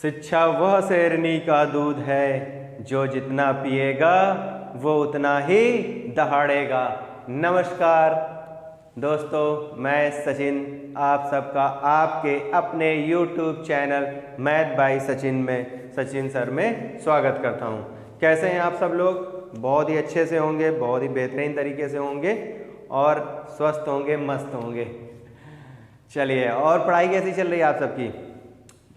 शिक्षा वह शेरनी का दूध है जो जितना पिएगा वो उतना ही दहाड़ेगा। नमस्कार दोस्तों, मैं सचिन आप सबका आपके अपने YouTube channel math bye Sachin में सचिन सर में स्वागत करता हूं। कैसे हैं आप सब लोग? बहुत ही अच्छे से होंगे, बहुत ही बेहतरीन तरीके से होंगे और स्वस्थ होंगे, मस्त होंगे। चलिए, और पढ़ाई कैसी चल रही है आप सबकी?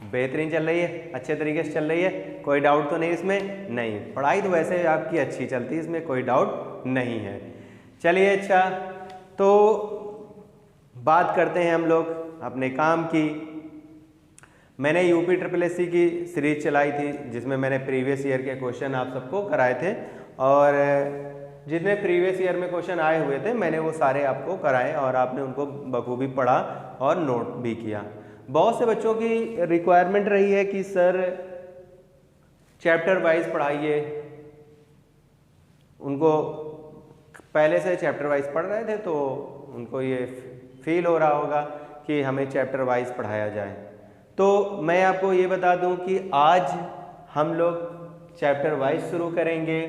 बेहतरीन चल रही है, अच्छे तरीके से चल रही है, कोई डाउट तो नहीं इसमें? नहीं, पढ़ाई तो वैसे आपकी अच्छी चलती है, इसमें कोई डाउट नहीं है। चलिए, अच्छा तो बात करते हैं हम लोग अपने काम की। मैंने यूपी SSSC की सीरीज चलाई थी जिसमें मैंने प्रीवियस ईयर के क्वेश्चन आप सबको कराए थे और जितने प्रीवियस ईयर में क्वेश्चन आए हुए थे मैंने वो सारे आपको कराए और आपने उनको बखूबी पढ़ा और नोट भी किया। बहुत से बच्चों की रिक्वायरमेंट रही है कि सर चैप्टर वाइज पढ़ाइए। उनको पहले से चैप्टर वाइज पढ़ रहे थे तो उनको ये फील हो रहा होगा कि हमें चैप्टर वाइज पढ़ाया जाए। तो मैं आपको ये बता दूं कि आज हम लोग चैप्टर वाइज शुरू करेंगे।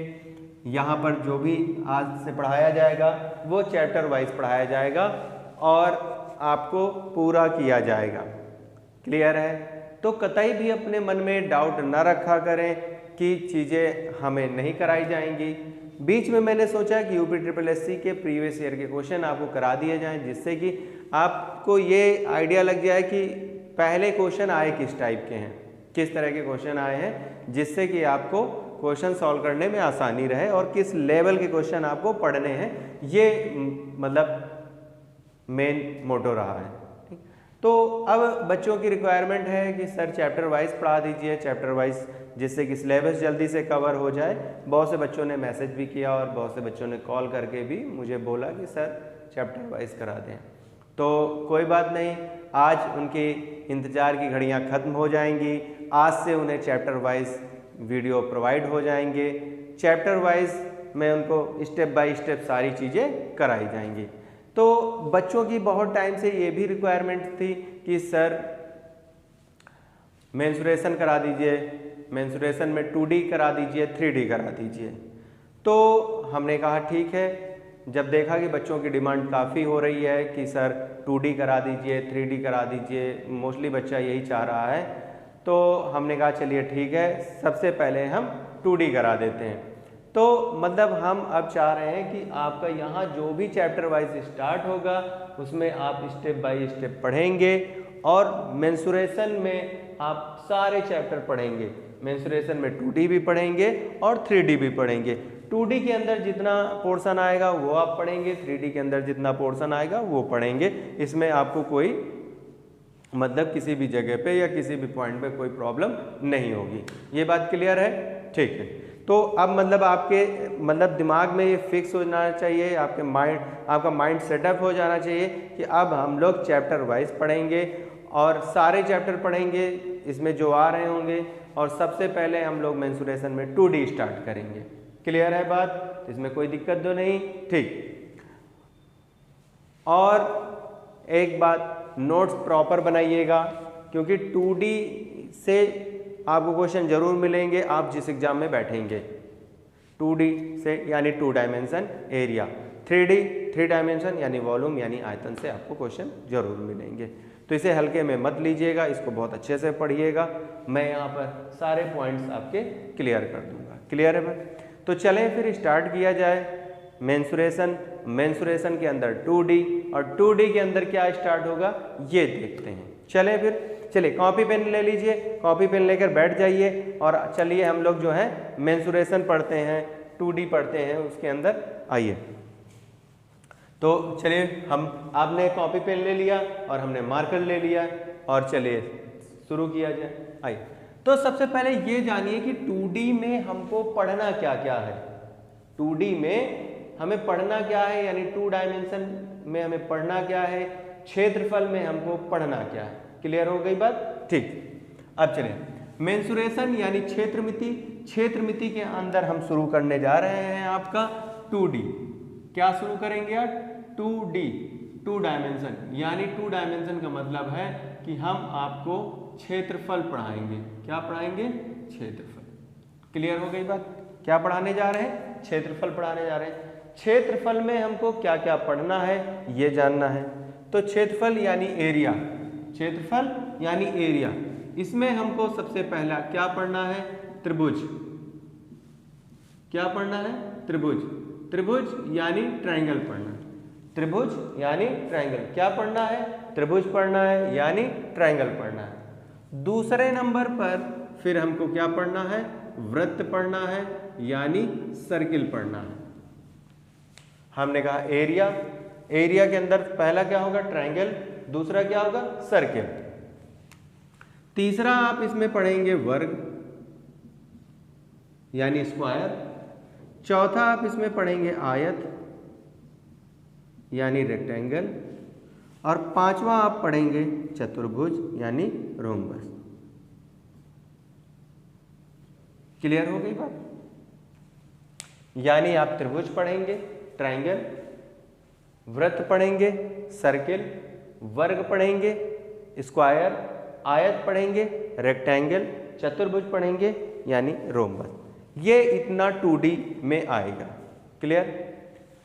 यहाँ पर जो भी आज से पढ़ाया जाएगा वो चैप्टर वाइज पढ़ाया जाएगा और आपको पूरा किया जाएगा। क्लियर है? तो कतई भी अपने मन में डाउट ना रखा करें कि चीज़ें हमें नहीं कराई जाएंगी। बीच में मैंने सोचा कि यूपी SSSC के प्रीवियस ईयर के क्वेश्चन आपको करा दिए जाएं जिससे कि आपको ये आइडिया लग जाए कि पहले क्वेश्चन आए किस टाइप के हैं, किस तरह के क्वेश्चन आए हैं, जिससे कि आपको क्वेश्चन सॉल्व करने में आसानी रहे और किस लेवल के क्वेश्चन आपको पढ़ने हैं, ये मतलब मेन मोटो रहा है। तो अब बच्चों की रिक्वायरमेंट है कि सर चैप्टर वाइज पढ़ा दीजिए, चैप्टर वाइज, जिससे कि सिलेबस जल्दी से कवर हो जाए। बहुत से बच्चों ने मैसेज भी किया और बहुत से बच्चों ने कॉल करके भी मुझे बोला कि सर चैप्टर वाइज करा दें। तो कोई बात नहीं, आज उनकी इंतज़ार की घड़ियां ख़त्म हो जाएंगी। आज से उन्हें चैप्टर वाइज वीडियो प्रोवाइड हो जाएंगे। चैप्टर वाइज में उनको स्टेप बाय स्टेप सारी चीज़ें कराई जाएंगी। तो बच्चों की बहुत टाइम से ये भी रिक्वायरमेंट थी कि सर मेंसुरेशन करा दीजिए, मेंसुरेशन में 2D करा दीजिए, 3D करा दीजिए। तो हमने कहा ठीक है, जब देखा कि बच्चों की डिमांड काफ़ी हो रही है कि सर 2D करा दीजिए, 3D करा दीजिए, मोस्टली बच्चा यही चाह रहा है, तो हमने कहा चलिए ठीक है, सबसे पहले हम 2D करा देते हैं। तो मतलब हम अब चाह रहे हैं कि आपका यहाँ जो भी चैप्टर वाइज स्टार्ट होगा उसमें आप स्टेप बाय स्टेप पढ़ेंगे और मेंसुरेशन में आप सारे चैप्टर पढ़ेंगे। मेंसुरेशन में 2D भी पढ़ेंगे और 3D भी पढ़ेंगे। 2D के अंदर जितना पोर्शन आएगा वो आप पढ़ेंगे, 3D के अंदर जितना पोर्शन आएगा वो पढ़ेंगे। इसमें आपको कोई मतलब किसी भी जगह पे या किसी भी पॉइंट पे कोई प्रॉब्लम नहीं होगी। ये बात क्लियर है? ठीक है। तो अब मतलब आपके मतलब दिमाग में ये फिक्स हो जाना चाहिए, आपका माइंड सेटअप हो जाना चाहिए कि अब हम लोग चैप्टर वाइज पढ़ेंगे और सारे चैप्टर पढ़ेंगे इसमें जो आ रहे होंगे और सबसे पहले हम लोग मेंसुरेशन में 2D स्टार्ट करेंगे। क्लियर है बात? इसमें कोई दिक्कत तो नहीं? ठीक। और एक बात, नोट्स प्रॉपर बनाइएगा क्योंकि 2D से आपको क्वेश्चन जरूर मिलेंगे आप जिस एग्जाम में बैठेंगे। 2D से यानी 2 डायमेंशन एरिया, 3D 3 डायमेंशन यानी वॉल्यूम यानी आयतन से आपको क्वेश्चन जरूर मिलेंगे। तो इसे हल्के में मत लीजिएगा, इसको बहुत अच्छे से पढ़िएगा। मैं यहाँ पर सारे पॉइंट्स आपके क्लियर कर दूंगा। क्लियर है भाई? तो चलें फिर स्टार्ट किया जाए। मेंसुरेशन के अंदर 2D और 2D के अंदर क्या स्टार्ट होगा ये देखते हैं। चलें फिर, चलिए कॉपी पेन ले लीजिए, कॉपी पेन लेकर बैठ जाइए और चलिए हम लोग जो है मेंसुरेशन पढ़ते हैं, 2D पढ़ते हैं, उसके अंदर आइए। तो चलिए आपने कॉपी पेन ले लिया और हमने मार्कर ले लिया और चलिए शुरू किया जाए। आइए, तो सबसे पहले ये जानिए कि 2D में हमको पढ़ना क्या क्या है। 2D में हमें पढ़ना क्या है, यानी 2 डायमेंशन में हमें पढ़ना क्या है, क्षेत्रफल में हमको पढ़ना क्या है। क्लियर हो गई बात? ठीक। अब चलिए मेंसुरेशन यानी क्षेत्रमिति के अंदर हम शुरू करने जा रहे हैं आपका 2D। क्या शुरू करेंगे यार? 2D 2 डायमेंशन, यानी 2 डायमेंशन का मतलब है कि हम आपको क्षेत्रफल पढ़ाएंगे। क्या पढ़ाएंगे? क्षेत्रफल। क्लियर हो गई बात? क्या पढ़ाने जा रहे हैं? क्षेत्रफल पढ़ाने जा रहे हैं। क्षेत्रफल में हमको क्या क्या पढ़ना है ये जानना है। तो क्षेत्रफल यानी एरिया, क्षेत्रफल यानी एरिया, इसमें हमको सबसे पहला क्या पढ़ना है? त्रिभुज। क्या पढ़ना है? त्रिभुज। त्रिभुज यानी ट्रायंगल पढ़ना है। त्रिभुज यानी ट्रायंगल। क्या पढ़ना है? त्रिभुज पढ़ना है यानी ट्रायंगल पढ़ना है। दूसरे नंबर पर फिर हमको क्या पढ़ना है? वृत्त पढ़ना है यानी सर्किल पढ़ना है। हमने कहा एरिया, एरिया के अंदर पहला क्या होगा? ट्रायंगल, दूसरा क्या होगा? सर्किल। तीसरा आप इसमें पढ़ेंगे वर्ग यानी स्क्वायर। चौथा आप इसमें पढ़ेंगे आयत यानी रेक्टेंगल। और पांचवा आप पढ़ेंगे चतुर्भुज यानी रोम्बस। क्लियर हो गई बात? यानी आप त्रिभुज पढ़ेंगे, ट्रायंगल, वृत्त पढ़ेंगे, सर्किल, वर्ग पढ़ेंगे, स्क्वायर, आयत पढ़ेंगे, रेक्टेंगल, चतुर्भुज पढ़ेंगे यानी रोम्बस। ये इतना 2D में आएगा। क्लियर?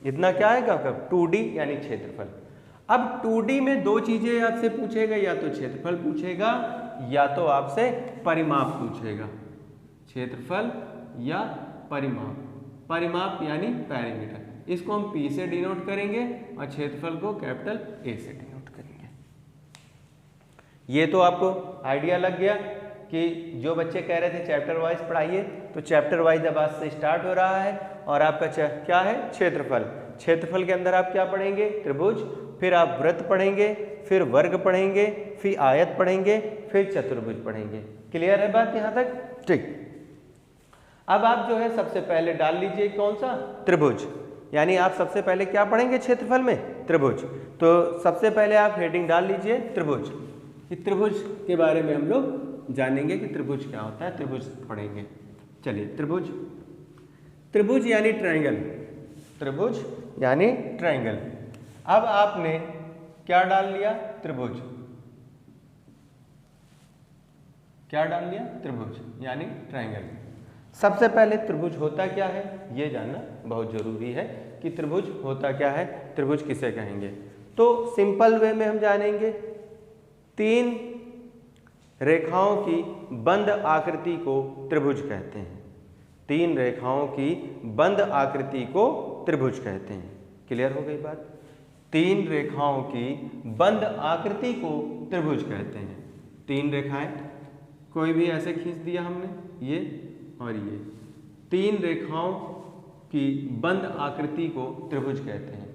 इतना क्या आएगा? कब? 2D यानी क्षेत्रफल। अब 2D में दो चीजें आपसे पूछेगा, या तो क्षेत्रफल पूछेगा या तो आपसे परिमाप पूछेगा। क्षेत्रफल या परिमाप। परिमाप यानी पैरामीटर। इसको हम P से डिनोट करेंगे और क्षेत्रफल को कैपिटल A से डिनोट करेंगे। ये तो आपको आइडिया लग गया कि जो बच्चे कह रहे थे चैप्टर वाइज पढ़ाइए, तो चैप्टर वाइज अब आज से स्टार्ट हो रहा है। और आपका क्या है? क्षेत्रफल। क्षेत्रफल के अंदर आप क्या पढ़ेंगे? त्रिभुज, फिर आप वृत्त पढ़ेंगे, फिर वर्ग पढ़ेंगे, फिर आयत पढ़ेंगे, फिर चतुर्भुज पढ़ेंगे। क्लियर है बात यहाँ तक? ठीक। अब आप जो है सबसे पहले डाल लीजिए कौन सा? त्रिभुज। यानी आप सबसे पहले क्या पढ़ेंगे क्षेत्रफल में? त्रिभुज। तो सबसे पहले आप हेडिंग डाल लीजिए त्रिभुज। त्रिभुज के बारे में हम लोग जानेंगे कि त्रिभुज क्या होता है, त्रिभुज पढ़ेंगे। चलिए, त्रिभुज। त्रिभुज यानी ट्रायंगल। त्रिभुज यानी ट्रायंगल। अब आपने क्या डाल लिया? त्रिभुज। क्या डाल लिया? त्रिभुज यानी ट्रायंगल। सबसे पहले त्रिभुज होता क्या है ये जानना बहुत जरूरी है कि त्रिभुज होता क्या है, त्रिभुज किसे कहेंगे। तो सिंपल वे में हम जानेंगे, तीन रेखाओं की बंद आकृति को त्रिभुज कहते हैं। तीन रेखाओं की बंद आकृति को त्रिभुज कहते हैं। क्लियर हो गई बात? तीन रेखाओं की बंद आकृति को त्रिभुज कहते हैं। तीन रेखाएं कोई भी ऐसे खींच दिया हमने, ये और ये, तीन रेखाओं की बंद आकृति को त्रिभुज कहते हैं।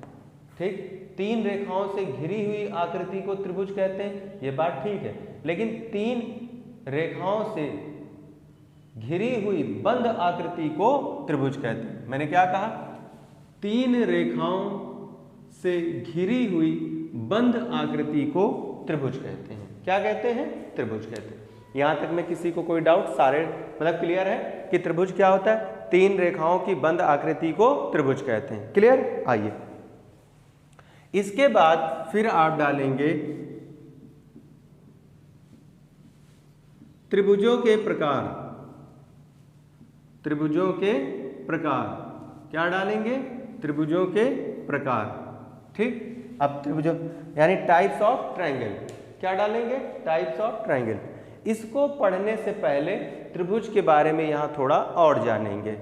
ठीक, तीन रेखाओं से घिरी हुई आकृति को त्रिभुज कहते हैं, ये बात ठीक है। लेकिन तीन रेखाओं से घिरी हुई बंद आकृति को त्रिभुज कहते हैं। मैंने क्या कहा? तीन रेखाओं से घिरी हुई बंद आकृति को त्रिभुज कहते हैं। क्या कहते हैं? त्रिभुज कहते हैं। यहां तक में किसी को कोई डाउट? सारे मतलब क्लियर है कि त्रिभुज क्या होता है? तीन रेखाओं की बंद आकृति को त्रिभुज कहते हैं। क्लियर? आइए, इसके बाद फिर आप डालेंगे त्रिभुजों के प्रकार। त्रिभुजों के प्रकार क्या डालेंगे? त्रिभुजों के प्रकार। ठीक, अब त्रिभुजों यानी टाइप्स ऑफ ट्रायंगल। क्या डालेंगे? Types of triangle. इसको पढ़ने से पहले त्रिभुज के बारे में यहां थोड़ा और जानेंगे।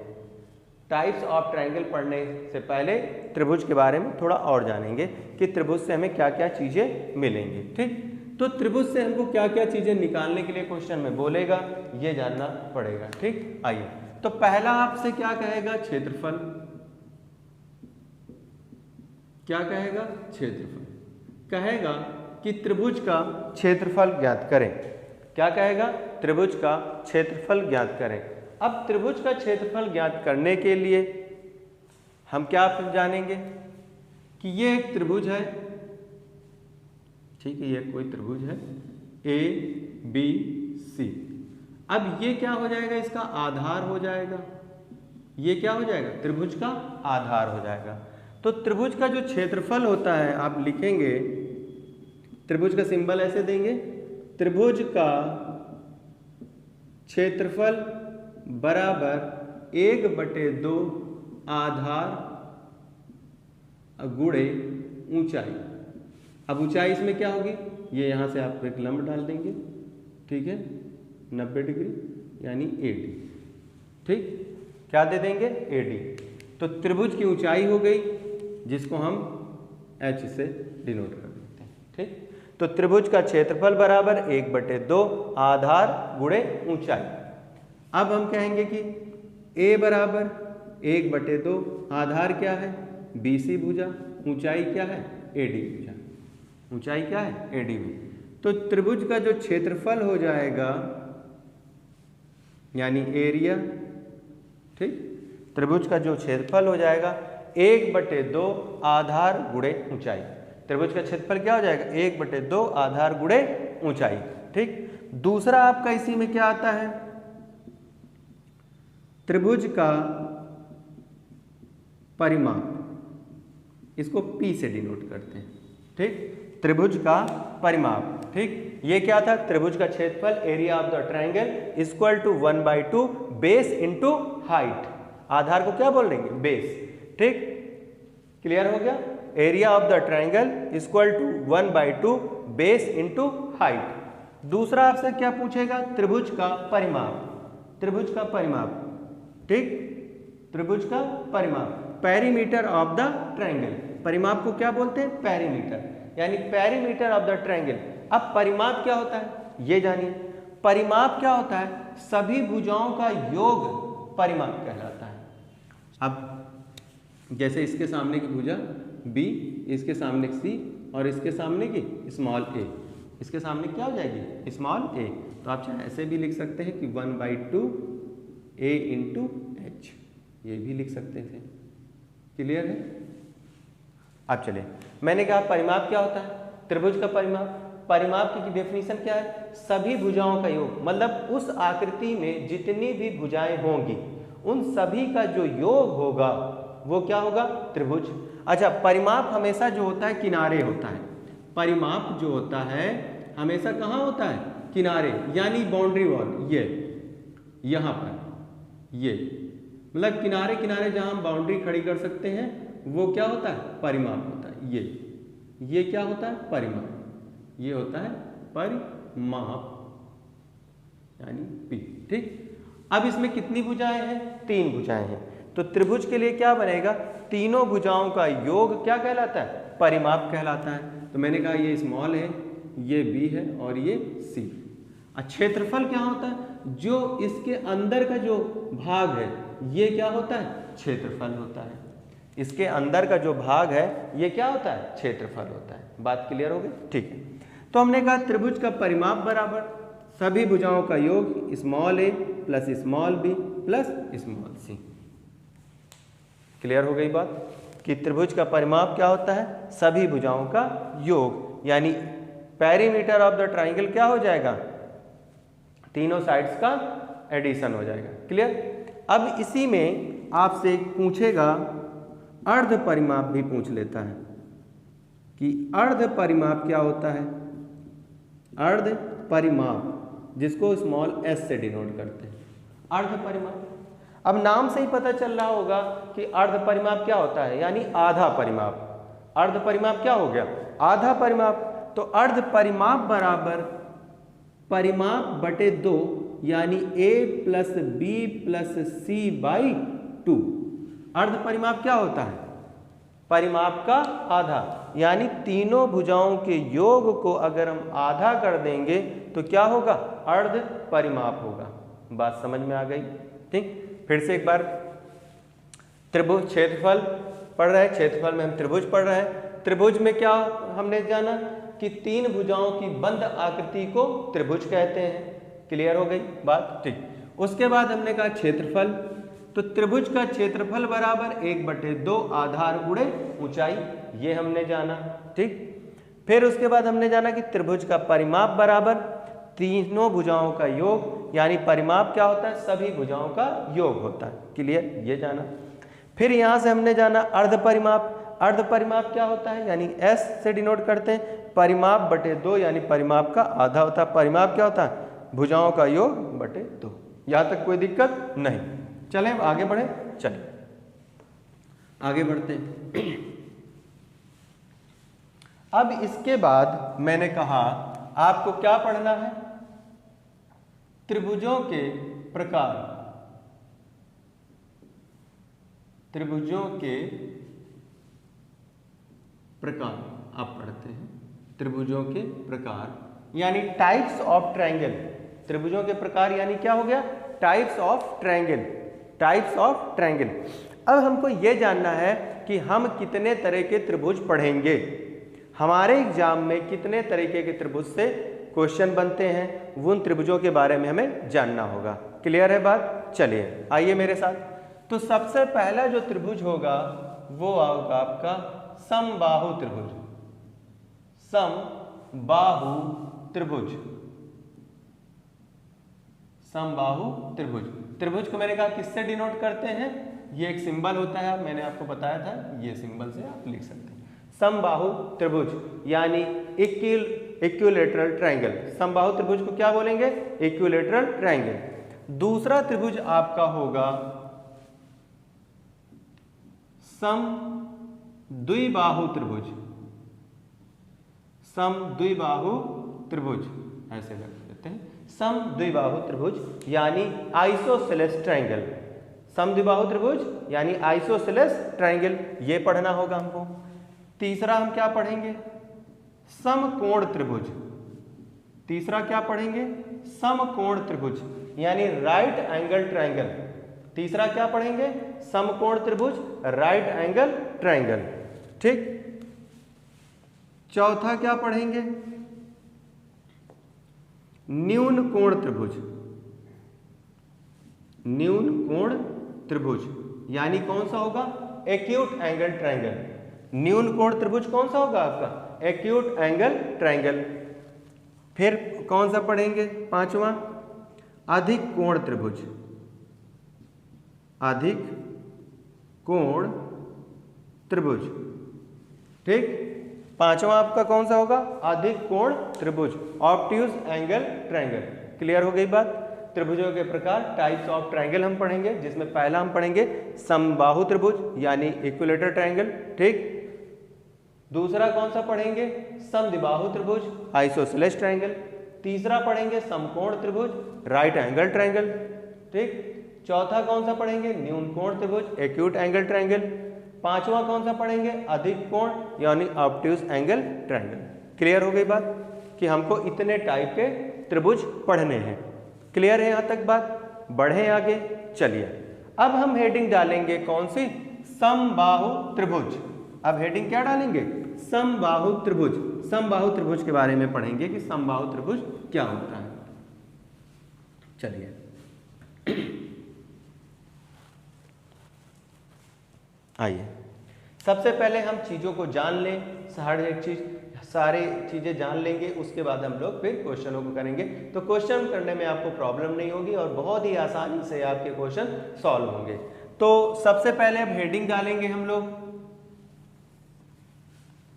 टाइप्स ऑफ ट्रायंगल पढ़ने से पहले त्रिभुज के बारे में थोड़ा और जानेंगे कि त्रिभुज से हमें क्या क्या चीजें मिलेंगी। ठीक, तो त्रिभुज से हमको क्या क्या चीजें निकालने के लिए क्वेश्चन में बोलेगा, ये जानना पड़ेगा। ठीक, आइए, तो पहला आपसे क्या कहेगा? क्षेत्रफल। क्या कहेगा? क्षेत्रफल। कहेगा कि त्रिभुज का क्षेत्रफल ज्ञात करें। क्या कहेगा? त्रिभुज का क्षेत्रफल ज्ञात करें। अब त्रिभुज का क्षेत्रफल ज्ञात करने के लिए हम क्या जानेंगे कि ये एक त्रिभुज है। ठीक है, ये कोई त्रिभुज है ABC। अब ये क्या हो जाएगा? इसका आधार हो जाएगा। ये क्या हो जाएगा? त्रिभुज का आधार हो जाएगा। तो त्रिभुज का जो क्षेत्रफल होता है, आप लिखेंगे त्रिभुज का सिंबल ऐसे देंगे, त्रिभुज का क्षेत्रफल बराबर 1/2 आधार गुणे ऊंचाई। अब ऊंचाई इसमें क्या होगी, ये यहाँ से आप एक लंब डाल देंगे, ठीक है, 90 डिग्री यानी AD, ठीक, क्या दे देंगे, AD। तो त्रिभुज की ऊंचाई हो गई, जिसको हम H से डिनोट कर देते हैं, ठीक। तो त्रिभुज का क्षेत्रफल बराबर 1/2 आधार गुणे ऊंचाई। अब हम कहेंगे कि A बराबर 1/2 आधार क्या है, BC भुजा, ऊंचाई क्या है, AD भुजा, ऊंचाई क्या है, AD भुजा। तो त्रिभुज का जो क्षेत्रफल हो जाएगा यानी एरिया, ठीक, त्रिभुज का जो क्षेत्रफल हो जाएगा 1/2 आधार गुणे ऊंचाई। त्रिभुज का क्षेत्रफल क्या हो जाएगा, 1/2 आधार गुणे ऊंचाई, ठीक। दूसरा आपका इसी में क्या आता है, त्रिभुज का परिमाप, इसको P से डिनोट करते हैं, ठीक, त्रिभुज का परिमाप, ठीक। ये क्या था, त्रिभुज का क्षेत्रफल area of the triangle equal to 1/2 base into height. आधार को क्या बोल देंगे, बेस, ठीक, क्लियर हो गया। Area of the triangle equal to 1/2 base into height. दूसरा आपसे क्या पूछेगा, त्रिभुज का परिमाप, त्रिभुज का परिमाप, ठीक, त्रिभुज का परिमाप, पेरीमीटर ऑफ द ट्रायंगल। परिमाप को क्या बोलते हैं, पेरीमीटर, यानी पेरीमीटर ऑफ द ट्रायंगल। अब परिमाप क्या होता है, ये जानिए। परिमाप क्या होता है, सभी भुजाओं का योग परिमाप कहलाता है। अब जैसे इसके सामने की भुजा B, इसके सामने C और इसके सामने की स्मॉल a, इसके सामने क्या हो जाएगी, स्मॉल a। तो आप चाहे ऐसे भी लिख सकते हैं कि 1/2 A इंटू H, ये भी लिख सकते थे, क्लियर है। अब चलिए, मैंने कहा परिमाप क्या होता है, त्रिभुज का परिमाप। परिमाप की डेफिनेशन क्या है, सभी भुजाओं का योग, मतलब उस आकृति में जितनी भी भुजाएं होंगी उन सभी का जो योग होगा वो क्या होगा, त्रिभुज। अच्छा, परिमाप हमेशा जो होता है किनारे होता है। परिमाप जो होता है हमेशा कहाँ होता है, किनारे, यानी बाउंड्री वॉल, ये यहाँ पर, ये मतलब किनारे किनारे जहाँ हम बाउंड्री खड़ी कर सकते हैं वो क्या होता है, परिमाप होता है। ये क्या होता है, परिमाप, ये होता है परिमाप यानी P, ठीक। अब इसमें कितनी भुजाएं हैं, 3 भुजाएं हैं। तो त्रिभुज के लिए क्या बनेगा, तीनों भुजाओं का योग क्या कहलाता है, परिमाप कहलाता है। तो मैंने कहा ये स्मॉल है, ये B है और ये C। क्षेत्रफल क्या होता है, जो इसके अंदर का जो भाग है ये क्या होता है, क्षेत्रफल होता है। इसके अंदर का जो भाग है ये क्या होता है, क्षेत्रफल होता है। बात क्लियर हो गई, ठीक है। तो हमने कहा त्रिभुज का परिमाप बराबर सभी भुजाओं का योग small a plus small b plus small c। Clear हो गई बात कि त्रिभुज का परिमाप क्या होता है, सभी भुजाओं का योग, यानी पेरीमीटर ऑफ द ट्राइंगल क्या हो जाएगा, तीनों साइड्स का एडिशन हो जाएगा। क्लियर। अब इसी में आपसे पूछेगा अर्ध परिमाप भी पूछ लेता है कि अर्ध परिमाप क्या होता है। अर्ध परिमाप जिसको स्मॉल s से डिनोट करते हैं, अर्ध परिमाप। अब नाम से ही पता चल रहा होगा कि अर्ध परिमाप क्या होता है, यानी आधा परिमाप। अर्ध परिमाप क्या हो गया, आधा परिमाप। तो अर्ध परिमाप बराबर परिमाप बटे 2, यानी a plus b plus c by 2। अर्ध परिमाप क्या होता है, परिमाप का आधा, यानी तीनों भुजाओं के योग को अगर हम आधा कर देंगे तो क्या होगा, अर्ध परिमाप होगा। बात समझ में आ गई, ठीक। फिर से एक बार, त्रिभुज क्षेत्रफल पढ़ रहे हैं, क्षेत्रफल में हम त्रिभुज पढ़ रहे हैं। त्रिभुज में क्या हमने जाना कि 3 भुजाओं की बंद आकृति को त्रिभुज कहते हैं। क्लियर हो गई बात, ठीक। उसके बाद हमने कहा क्षेत्रफल, तो त्रिभुज का क्षेत्रफल बराबर 1/2 आधार गुणे ऊंचाई, ये हमने जाना, ठीक। फिर उसके बाद हमने जाना कि त्रिभुज का परिमाप बराबर तीनों भुजाओं का योग, यानी परिमाप क्या होता है, सभी भुजाओं का योग होता है। क्लियर, ये जाना। फिर यहाँ से हमने जाना अर्ध परिमाप। अर्ध परिमाप क्या होता है, यानी s से डिनोट करते हैं, परिमाप बटे 2, यानी परिमाप का आधा होता है। परिमाप क्या होता है, भुजाओं का योग बटे 2। यहाँ तक कोई दिक्कत नहीं। चलें अब आगे बढ़े, चलें आगे बढ़ते हैं। अब इसके बाद मैंने कहा आपको क्या पढ़ना है, त्रिभुजों के प्रकार। त्रिभुजों के प्रकार आप पढ़ते हैं, त्रिभुजों के प्रकार यानी टाइप्स ऑफ ट्रायंगल। त्रिभुजों के प्रकार यानी क्या हो गया, types of triangle, types of triangle. अब हमको यह जानना है कि हम कितने तरह के त्रिभुज पढ़ेंगे, हमारे एग्जाम में कितने तरीके के त्रिभुज से क्वेश्चन बनते हैं, उन त्रिभुजों के बारे में हमें जानना होगा। क्लियर है बात? चलिए आइए मेरे साथ। तो सबसे पहला जो त्रिभुज होगा वो होगा आपका समबाहु त्रिभुज। समबाहु त्रिभुज, समबाहु त्रिभुज। त्रिभुज को मैंने कहा किससे डिनोट करते हैं, ये एक सिंबल होता है, मैंने आपको बताया था, ये सिंबल से आप लिख सकते हैं। समबाहु त्रिभुज यानी इक्विलैटरल ट्रायंगल। समबाहु त्रिभुज को क्या बोलेंगे, इक्विलैटरल ट्रायंगल। दूसरा त्रिभुज आपका होगा समद्विबाहु त्रिभुज। समद्विबाहु त्रिभुज ऐसे लग देते हैं, समद्विबाहु त्रिभुज यानी आइसोसेलेस ट्रायंगल। समद्विबाहु त्रिभुज यानी आइसोसेलेस ट्रायंगल, ये पढ़ना होगा हमको। तीसरा हम क्या पढ़ेंगे, समकोण त्रिभुज। तीसरा क्या पढ़ेंगे, समकोण त्रिभुज यानी राइट एंगल ट्रायंगल। तीसरा क्या पढ़ेंगे, समकोण त्रिभुज, राइट एंगल ट्रायंगल। ठीक। चौथा क्या पढ़ेंगे, न्यून कोण त्रिभुज। न्यून कोण त्रिभुज यानी कौन सा होगा, एक्यूट एंगल ट्रायंगल। न्यून कोण त्रिभुज कौन सा होगा आपका, एक्यूट एंगल ट्रायंगल। फिर कौन सा पढ़ेंगे, पांचवा अधिक कोण त्रिभुज। अधिक कोण त्रिभुज। ठीक। पांचवा आपका कौन सा होगा, अधिक कोण त्रिभुज, ऑब्ट्यूज एंगल ट्रायंगल। क्लियर हो गई बात। त्रिभुजों के प्रकार, टाइप्स ऑफ ट्रायंगल हम पढ़ेंगे, जिसमें पहला हम पढ़ेंगे समबाहु त्रिभुज यानी इक्विलैटरल ट्रायंगल। ठीक। दूसरा कौन सा पढ़ेंगे, समद्विबाहु त्रिभुज, आइसोसेलेस ट्रायंगल। तीसरा पढ़ेंगे समकोण त्रिभुज, राइट एंगल ट्रायंगल। ठीक। चौथा कौन सा पढ़ेंगे, न्यून कोण त्रिभुज, एक्यूट एंगल ट्रायंगल। पांचवा कौन सा पढ़ेंगे, अधिक कोण यानी ऑब्ट्यूज एंगल ट्रायंगल। क्लियर हो गई बात कि हमको इतने टाइप के त्रिभुज पढ़ने हैं। क्लियर है यहां तक बात? बढ़े आगे, चलिए अब हम हेडिंग डालेंगे कौन सी, समबाहु त्रिभुज। अब हेडिंग क्या डालेंगे, समबाहु त्रिभुज। समबाहु त्रिभुज के बारे में पढ़ेंगे कि समबाहु त्रिभुज क्या होता है। चलिए आइए, सबसे पहले हम चीजों को जान लें, हर एक चीज, सारी चीजें जान लेंगे, उसके बाद हम लोग फिर क्वेश्चनों को करेंगे। तो क्वेश्चन करने में आपको प्रॉब्लम नहीं होगी और बहुत ही आसानी से आपके क्वेश्चन सॉल्व होंगे। तो सबसे पहले अब हेडिंग डालेंगे हम लोग।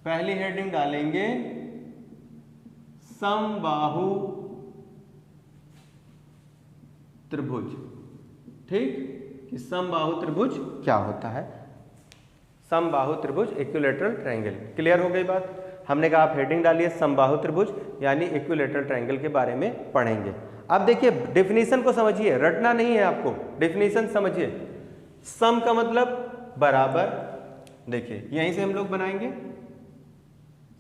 पहली हेडिंग डालेंगे समबाहु त्रिभुज। ठीक, कि समबाहु त्रिभुज क्या होता है, समबाहु त्रिभुज, इक्विलैटरल ट्रायंगल। क्लियर हो गई बात। हमने कहा आप हेडिंग डालिए समबाहु त्रिभुज यानी इक्विलैटरल ट्रायंगल के बारे में पढ़ेंगे। अब देखिए डेफिनेशन को समझिए, रटना नहीं है आपको, डेफिनेशन समझिए। सम का मतलब बराबर, देखिए यहीं से हम लोग बनाएंगे।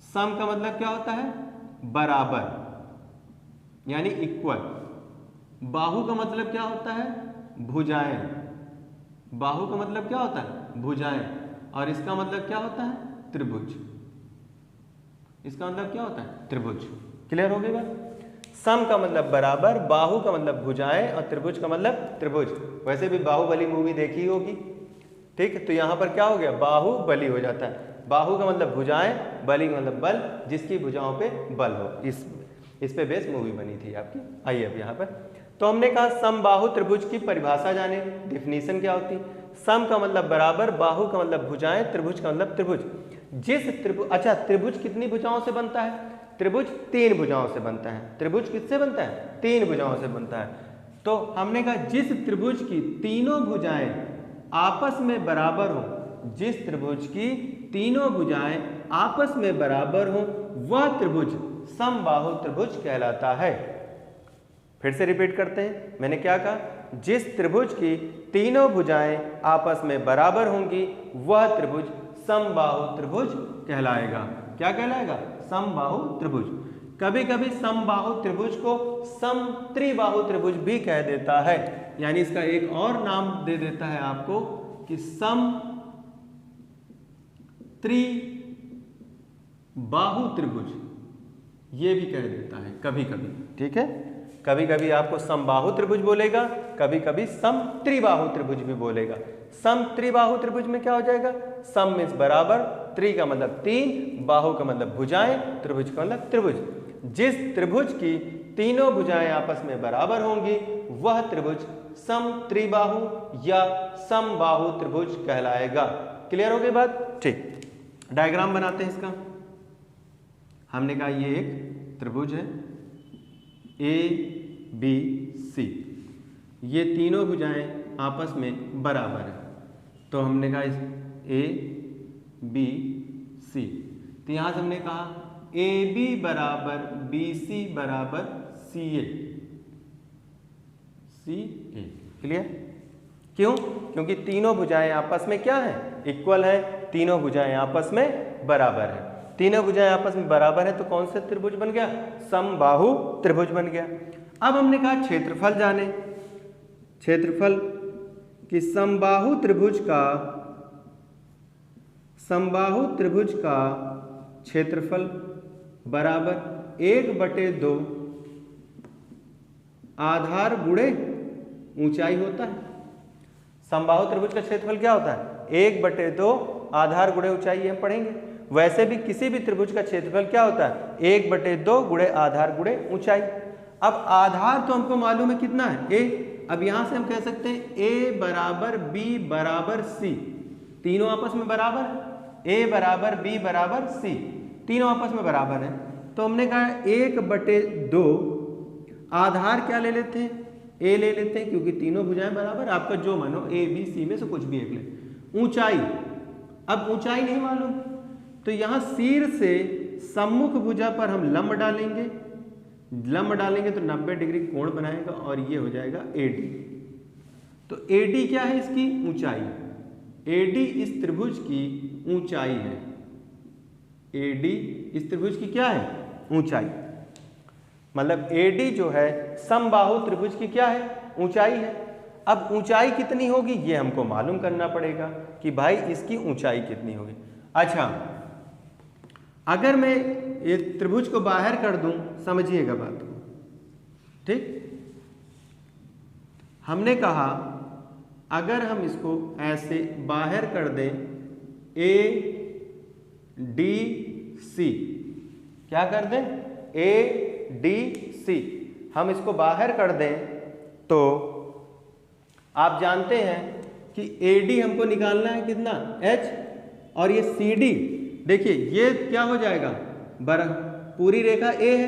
सम का मतलब क्या होता है, बराबर यानी इक्वल। बाहु का मतलब क्या होता है, भुजाएं। बाहु का मतलब क्या होता है, भुजाएं। और इसका मतलब क्या होता है, त्रिभुज। इसका मतलब क्या होता है, त्रिभुज। क्लियर हो गई बात। सम का मतलब बराबर, बाहु का मतलब भुजाएं और त्रिभुज का मतलब त्रिभुज। वैसे भी बाहुबली मूवी देखी होगी, ठीक। तो यहां पर क्या हो गया, बाहुबली हो जाता है। बाहु का मतलब भुजाएं, बली का मतलब बल, जिसकी भुजाओं पे बल हो। इस पे बेस मूवी बनी थी आपकी। आइए अब यहाँ पर, तो हमने कहा समबाहु त्रिभुज की परिभाषा जाने, डेफिनेशन क्या होती। सम का मतलब बराबर, बाहु का मतलब भुजाएं, त्रिभुज का मतलब त्रिभुज। जिस त्रिभुज, अच्छा त्रिभुज कितनी भुजाओं से बनता है, त्रिभुज 3 भुजाओं से बनता है। त्रिभुज किससे बनता है? 3 भुजाओं से बनता है। तो हमने कहा जिस त्रिभुज की तीनों भुजाएं आपस में बराबर हो, जिस त्रिभुज की तीनों भुजाएं आपस में बराबर हो, वह त्रिभुज समबाहु त्रिभुज कहलाता है। फिर से रिपीट करते हैं, मैंने क्या कहा? जिस त्रिभुज की तीनों भुजाएं आपस में बराबर होंगी वह त्रिभुज समबाहु त्रिभुज कहलाएगा। क्या कहलाएगा? समबाहु त्रिभुज। कभी कभी समबाहु त्रिभुज को समत्रिबाहु त्रिभुज भी कह देता है, यानी इसका एक और नाम दे देता है आपको कि समत्रिबाहु त्रिभुज, ये भी कह देता है कभी कभी। ठीक है, कभी कभी आपको समबाहु त्रिभुज बोलेगा, कभी कभी समत्रिबाहु त्रिभुज भी बोलेगा। समत्रिबाहु त्रिभुज में क्या हो जाएगा? सम मीन्स बराबर, त्रि का मतलब 3, बाहु का मतलब भुजाएं, त्रिभुज का मतलब त्रिभुज। जिस त्रिभुज की तीनों भुजाएं आपस में बराबर होंगी वह त्रिभुज समत्रिबाहु या समबाहु त्रिभुज कहलाएगा। क्लियर हो गई बात? ठीक, डायग्राम बनाते हैं इसका। हमने कहा ये एक त्रिभुज है ABC, ये तीनों भुजाएं आपस में बराबर है। तो हमने कहा इस ABC, तो यहां से हमने कहा AB बराबर BC बराबर CA। क्लियर? क्यों? क्योंकि तीनों भुजाएं आपस में क्या है? इक्वल है। तीनों भुजाएं आपस में बराबर है। तीनों भुजाएं आपस में बराबर है तो कौन सा त्रिभुज बन गया? समबाहु त्रिभुज बन गया। अब हमने कहा क्षेत्रफल जाने। क्षेत्रफल कि समबाहु त्रिभुज का क्षेत्रफल बराबर 1/2 आधार गुणे ऊंचाई होता है। समबाहु त्रिभुज का क्षेत्रफल क्या होता है? 1/2 आधार गुणे ऊंचाई, हम पढ़ेंगे। वैसे भी किसी भी त्रिभुज का क्षेत्रफल क्या होता है? 1/2 गुणे आधार गुणे ऊंचाई। अब आधार तो हमको मालूम है कितना है? a। अब यहां से हम कह सकते हैं a बराबर b बराबर c, तीनों आपस में बराबर है। a बराबर b बराबर c, तीनों आपस में बराबर है। तो हमने कहा 1/2 आधार क्या ले लेते हैं? a ले लेते हैं क्योंकि तीनों भुजाएं बराबर, आपका जो मानो a b c में से कुछ भी एक ले। ऊंचाई, अब ऊंचाई नहीं मालूम तो यहां सिर से सम्मुख भुजा पर हम लंब डालेंगे। लंब डालेंगे तो 90 डिग्री कोण बनाएगा और ये हो जाएगा AD। तो AD क्या है? इसकी ऊंचाई। AD इस त्रिभुज की ऊंचाई है। AD इस त्रिभुज की क्या है? ऊंचाई। मतलब AD जो है समबाहु त्रिभुज की क्या है? ऊंचाई है। अब ऊंचाई कितनी होगी ये हमको मालूम करना पड़ेगा कि भाई इसकी ऊंचाई कितनी होगी। अच्छा, अगर मैं ये त्रिभुज को बाहर कर दूं, समझिएगा बात को। ठीक, हमने कहा अगर हम इसको ऐसे बाहर कर दें ADC, क्या कर दें? ADC हम इसको बाहर कर दें तो आप जानते हैं कि AD हमको निकालना है कितना? H, और ये CD, देखिए ये क्या हो जाएगा? पूरी रेखा A है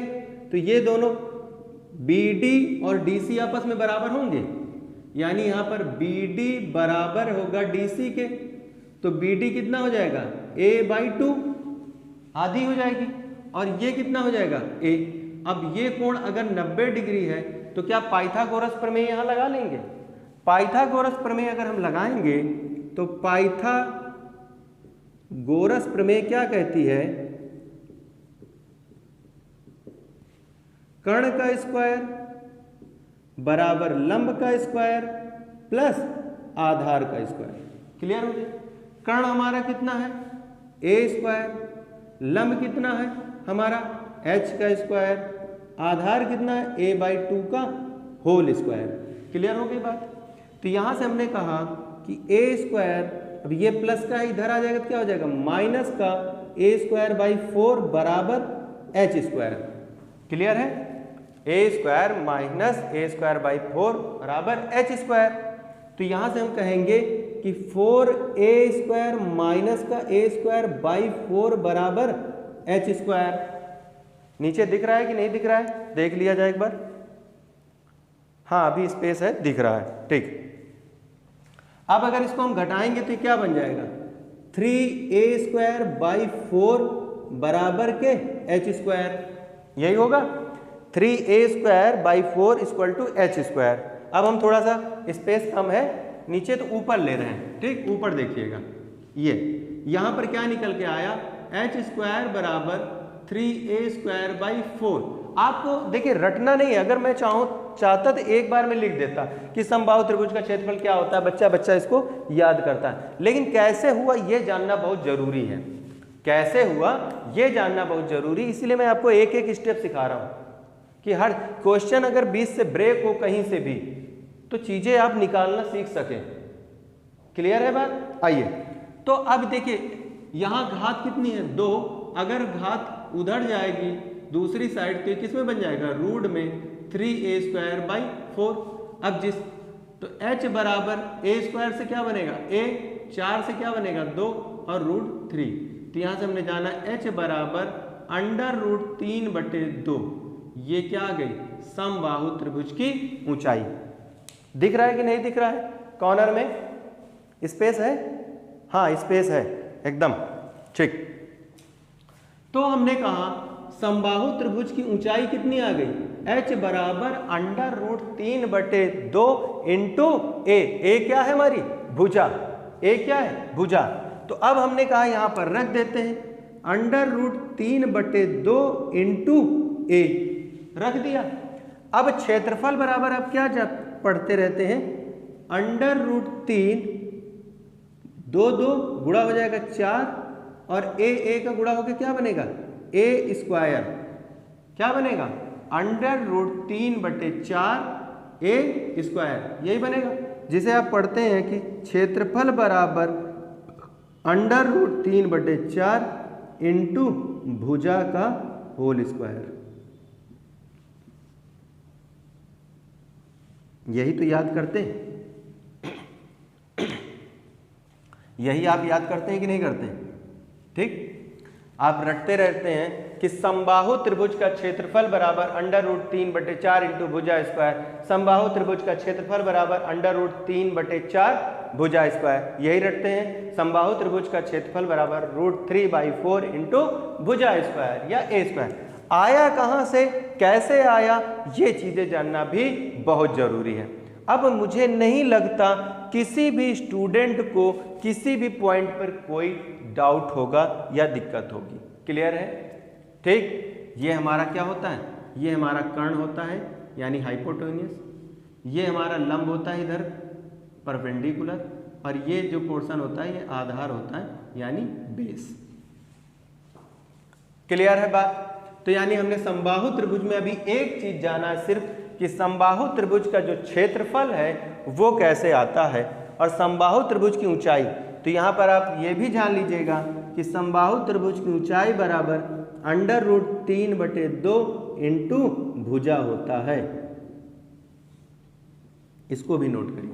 तो ये दोनों BD और DC आपस में बराबर होंगे, यानी यहां पर BD बराबर होगा DC के, तो BD कितना हो जाएगा? A/2 आधी हो जाएगी, और ये कितना हो जाएगा? A। अब ये कोण अगर 90 डिग्री है तो क्या पाइथागोरस प्रमेय यहां लगा लेंगे? पाइथागोरस प्रमेय अगर हम लगाएंगे तो पाइथागोरस प्रमेय क्या कहती है? कर्ण का स्क्वायर बराबर लंब का स्क्वायर प्लस आधार का स्क्वायर। क्लियर हो गया? कर्ण हमारा कितना है? a², लंब कितना है हमारा? h का स्क्वायर, आधार कितना है? a/2 का होल स्क्वायर। क्लियर हो गई बात? तो यहां से हमने कहा कि a², अब ये प्लस का इधर आ जाएगा तो क्या हो जाएगा? माइनस का a²/4 बराबर h²। क्लियर है? a² माइनस a²/4 बराबर h²। तो यहां से हम कहेंगे कि 4a² माइनस का a²/4 बराबर h²। नीचे दिख रहा है कि नहीं दिख रहा है, देख लिया जाए एक बार। हाँ अभी स्पेस है, दिख रहा है, ठीक। अब अगर इसको हम घटाएंगे तो क्या बन जाएगा, 3a² / 4 बराबर के h², यही होगा 3a² / 4 = h²। अब हम थोड़ा सा स्पेस कम है नीचे तो ऊपर ले रहे हैं, ठीक। ऊपर देखिएगा, ये यहां पर क्या निकल के आया, h² बराबर 3a² / 4। आपको देखिए रटना नहीं है, अगर मैं चाहता तो एक बार में लिख देता कि समबाहु त्रिभुज का क्षेत्रफल क्या होता है, बच्चा इसको याद करता है। लेकिन कैसे हुआ ये जानना बहुत जरूरी है, कैसे हुआ ये जानना बहुत जरूरी, इसीलिए मैं आपको एक एक स्टेप सिखा रहा हूं कि हर क्वेश्चन अगर बीच से ब्रेक हो कहीं से भी तो चीजें आप निकालना सीख सके। क्लियर है बात? आइए तो अब देखिए यहां घात कितनी है, 2। अगर घात उधर जाएगी दूसरी साइड तो किस में बन जाएगा, रूट में 3a² / 4। अब जिस तो h बराबर a² से क्या बनेगा, a, 4 से क्या बनेगा 2 और √3। तो यहां से हमने जाना h बराबर √3/2। ये क्या आ गई, समबाहु त्रिभुज की ऊंचाई। दिख रहा है कि नहीं दिख रहा है, कॉर्नर में स्पेस है, हाँ स्पेस है एकदम, ठीक। तो हमने कहा समबाहु त्रिभुज की ऊंचाई कितनी आ गई, h बराबर √3/2 इंटू a क्या है हमारी भुजा, a क्या है भुजा। तो अब हमने कहा यहां पर रख देते हैं √3/2 इंटू a रख दिया। अब क्षेत्रफल बराबर आप क्या पढ़ते रहते हैं, √3 2 गुणा हो जाएगा 4 और a का गुणा होकर क्या बनेगा, a², क्या बनेगा √3/4 a², यही बनेगा, जिसे आप पढ़ते हैं कि क्षेत्रफल बराबर √3/4 इंटू भुजा का होल स्क्वायर। यही तो याद करते हैं, यही आप याद करते हैं कि नहीं करते, ठीक। आप रटते रहते हैं कि समबाहु त्रिभुज का क्षेत्रफल बराबर √3/4 इंटू भुजा स्क्वायर, समबाहु त्रिभुज का क्षेत्रफल बराबर √3/4 भुजा स्क्वायर, यही रटते हैं। समबाहु त्रिभुज का क्षेत्रफल बराबर √3/4 इंटू भुजा स्क्वायर या a²। आया कहाँ से, कैसे आया, ये चीजें जानना भी बहुत जरूरी है। अब मुझे नहीं लगता किसी भी स्टूडेंट को किसी भी पॉइंट पर कोई डाउट होगा या दिक्कत होगी। क्लियर है, ठीक। ये हमारा क्या होता है, ये हमारा कर्ण होता है यानी हाइपोटेन्यूस, ये हमारा लंब होता है इधर परपेंडिकुलर, और ये जो पोर्शन होता है ये आधार होता है यानी बेस। क्लियर है बात? तो यानी हमने समबाहु त्रिभुज में अभी एक चीज जाना है सिर्फ कि समबाहु त्रिभुज का जो क्षेत्रफल है वो कैसे आता है और समबाहु त्रिभुज की ऊंचाई। तो यहाँ पर आप ये भी जान लीजिएगा कि समबाहु त्रिभुज की ऊंचाई बराबर √3/2 इंटू भुजा होता है। इसको भी नोट करिए,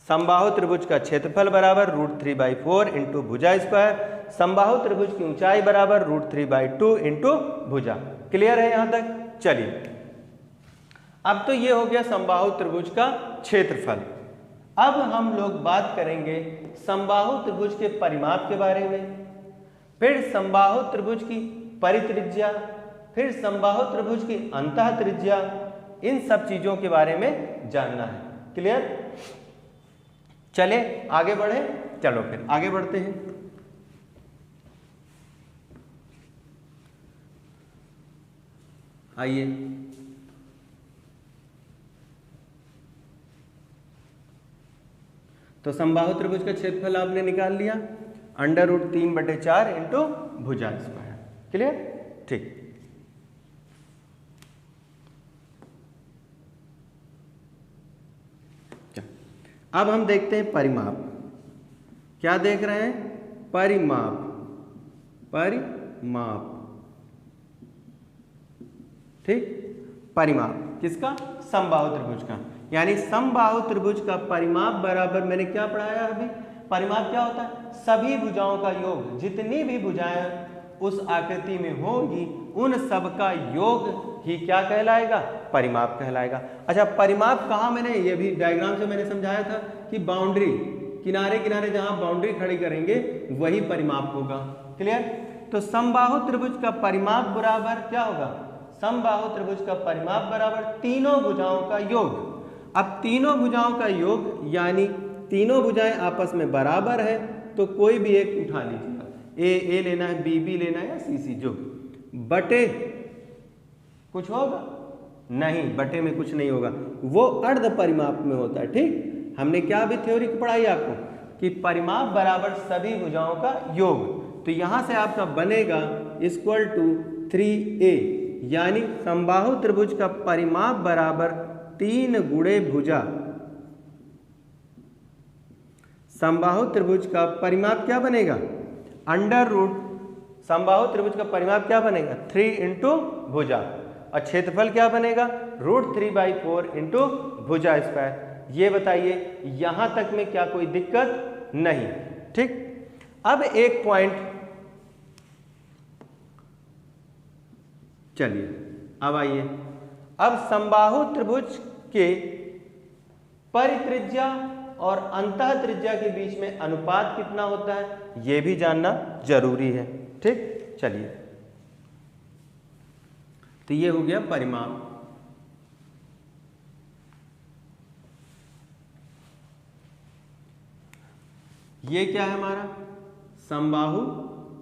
समबाहु त्रिभुज का क्षेत्रफल बराबर √3/4 इंटू भुजा स्क्वायर, समबाहु त्रिभुज की ऊंचाई बराबर √3/2 इंटू भुजा। क्लियर है यहां तक? चलिए अब तो ये हो गया समबाहु त्रिभुज का क्षेत्रफल। अब हम लोग बात करेंगे समबाहु त्रिभुज के परिमाप के बारे में, फिर समबाहु त्रिभुज की परित्रिज्या, फिर समबाहु त्रिभुज की अंतः त्रिज्या, इन सब चीजों के बारे में जानना है। क्लियर? चले आगे बढ़े, चलो फिर आगे बढ़ते हैं। आइए तो समबाहु त्रिभुज का क्षेत्रफल आपने निकाल लिया √3/4 इंटू भुजा स्क्वायर। क्लियर? ठीक। अब हम देखते हैं परिमाप। क्या देख रहे हैं? परिमाप, परिमाप, ठीक। परिमाप किसका? समबाहु त्रिभुज का। यानी समबाहु त्रिभुज का परिमाप बराबर, मैंने क्या पढ़ाया अभी, परिमाप क्या होता है? सभी भुजाओं का योग, जितनी भी भुजाएं उस आकृति में होंगी उन सब का योग ही क्या कहलाएगा? परिमाप कहलाएगा। अच्छा, परिमाप कहाँ, मैंने ये भी डायग्राम से मैंने समझाया था कि बाउंड्री, किनारे किनारे जहां बाउंड्री खड़ी करेंगे वही परिमाप होगा। क्लियर? तो समबाहु त्रिभुज का परिमाप बराबर क्या होगा? समबाहु त्रिभुज का परिमाप बराबर तीनों भुजाओं का योग। अब तीनों भुजाओं का योग यानी तीनों भुजाएं आपस में बराबर है, तो कोई भी एक उठा लीजिएगा, ए लेना है, बी लेना है या सी जो, बटे कुछ होगा नहीं, बटे में कुछ नहीं होगा, वो अर्ध परिमाप में होता है। ठीक, हमने क्या अभी थ्योरी पढ़ाई आपको कि परिमाप बराबर सभी भुजाओं का योग। तो यहां से आपका बनेगा इक्वल टू 3a, यानी समबाहु त्रिभुज का परिमाप बराबर 3 गुणे भुजा। समबाहु त्रिभुज का परिमाप क्या बनेगा? अंडर रूट समबाहु त्रिभुज का परिमाप क्या बनेगा? 3 इंटू भुजा, और क्षेत्रफल क्या बनेगा? √3/4 इंटू भुजा स्क्वायर। ये बताइए यहां तक में क्या कोई दिक्कत नहीं? ठीक, अब एक पॉइंट, चलिए अब आइए, अब समबाहु त्रिभुज के परित्रिज्या और अंतः त्रिज्या के बीच में अनुपात कितना होता है, यह भी जानना जरूरी है। ठीक, चलिए, तो ये हो गया परिमाप। ये क्या है हमारा? समबाहु